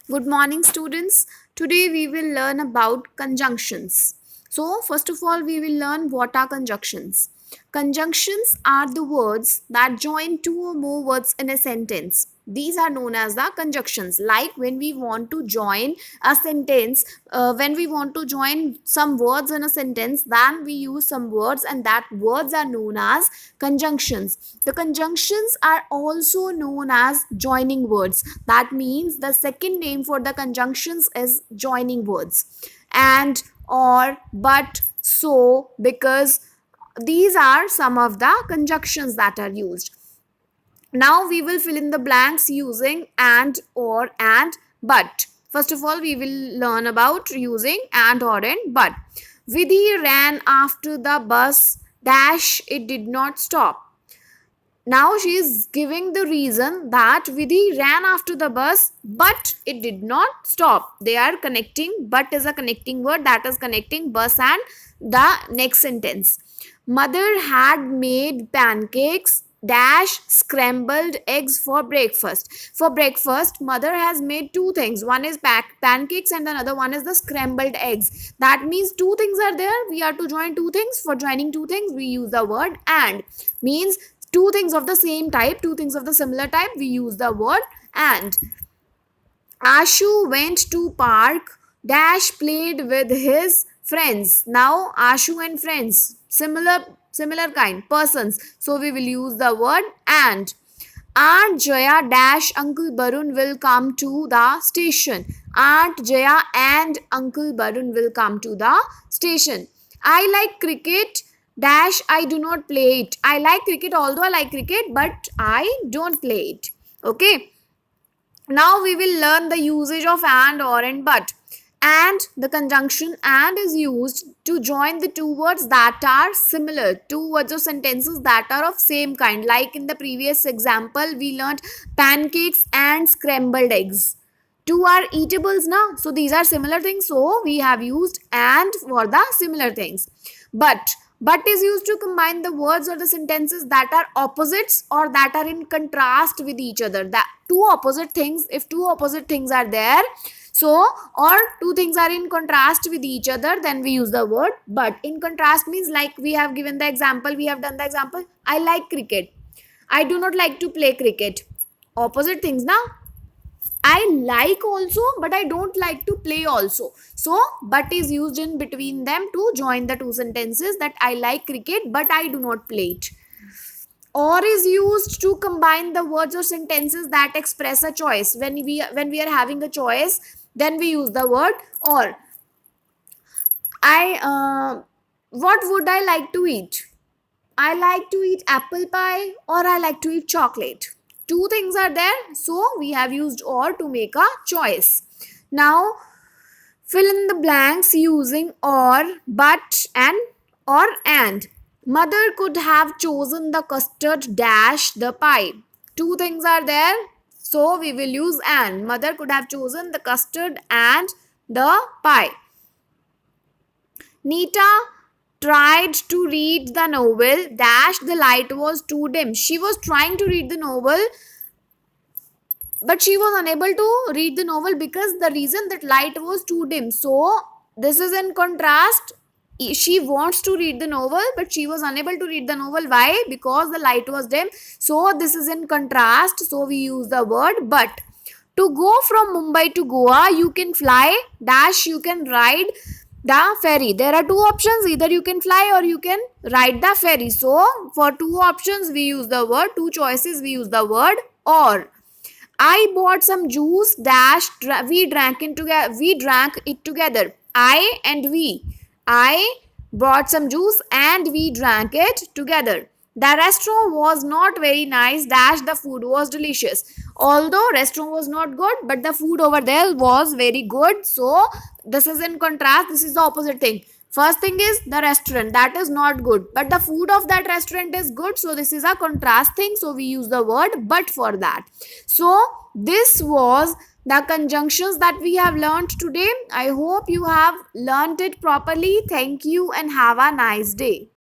Good morning, students. Today we will learn about conjunctions. So, first of all, we will learn what are conjunctions. Conjunctions are the words that join two or more words in a sentence. These are known as the conjunctions. Like when we want to join a sentence, when we want to join some words in a sentence, then we use some words, and that words are known as conjunctions. The conjunctions are also known as joining words. That means the second name for the conjunctions is joining words. And, or, but, so, because, these are some of the conjunctions that are used. Now we will fill in the blanks using and, or, and, but. First of all, we will learn about using and, or, and, but. Vidhi ran after the bus dash, it did not stop. Now she is giving the reason that Vidhi ran after the bus, but it did not stop. They are connecting, but is a connecting word that is connecting bus and the next sentence. Mother had made pancakes dash scrambled eggs for breakfast. For breakfast, mother has made two things. One is pancakes and another one is the scrambled eggs. That means two things are there. We are to join two things. For joining two things, we use the word and. Means two things of the same type, two things of the similar type, we use the word and. Ashu went to park dash played with his friends. Now Ashu and friends, similar kind persons, so we will use the word and. Aunt Jaya dash Uncle Barun will come to the station. Aunt Jaya and Uncle Barun will come to the station. I like cricket dash I do not play it. I like cricket, although I like cricket, but I don't play it. Okay. Now we will learn the usage of and, or, and, but. And, the conjunction and is used to join the two words that are similar, two words or sentences that are of same kind. Like in the previous example, we learned pancakes and scrambled eggs. Two are eatables now, so these are similar things, so we have used and for the similar things. But is used to combine the words or the sentences that are opposites or that are in contrast with each other. That two opposite things, if two opposite things are there, so, or two things are in contrast with each other, then we use the word but. In contrast means, like we have given the example, we have done the example, I like cricket, I do not like to play cricket. Opposite things now. I like also, but I don't like to play also. So, but is used in between them to join the two sentences, that I like cricket, but I do not play it. Or is used to combine the words or sentences that express a choice. When we are having a choice, then we use the word or. What would I like to eat? I like to eat apple pie or I like to eat chocolate. Two things are there, so we have used or to make a choice. Now fill in the blanks using or, but, and, or, and. Mother could have chosen the custard dash the pie. Two things are there, so we will use and. Mother could have chosen the custard and the pie. Nita tried to read the novel dash the light was too dim. She was trying to read the novel, but she was unable to read the novel because the reason that light was too dim. So this is in contrast. She wants to read the novel, but she was unable to read the novel. Why? Because the light was dim. So this is in contrast, so we use the word but. To go from Mumbai to Goa, you can fly dash you can ride the ferry. There are two options, either you can fly or you can ride the ferry. So for two options we use the word, two choices we use the word or. I bought some juice dash we drank it together. I and we. I brought some juice and we drank it together. The restaurant was not very nice dash the food was delicious. Although restaurant was not good, but the food over there was very good. So this is in contrast, this is the opposite thing. First thing is the restaurant, that is not good, but the food of that restaurant is good, so this is a contrast thing, so we use the word but for that. So this was the conjunctions that we have learned today. I hope you have learned it properly. Thank you and have a nice day.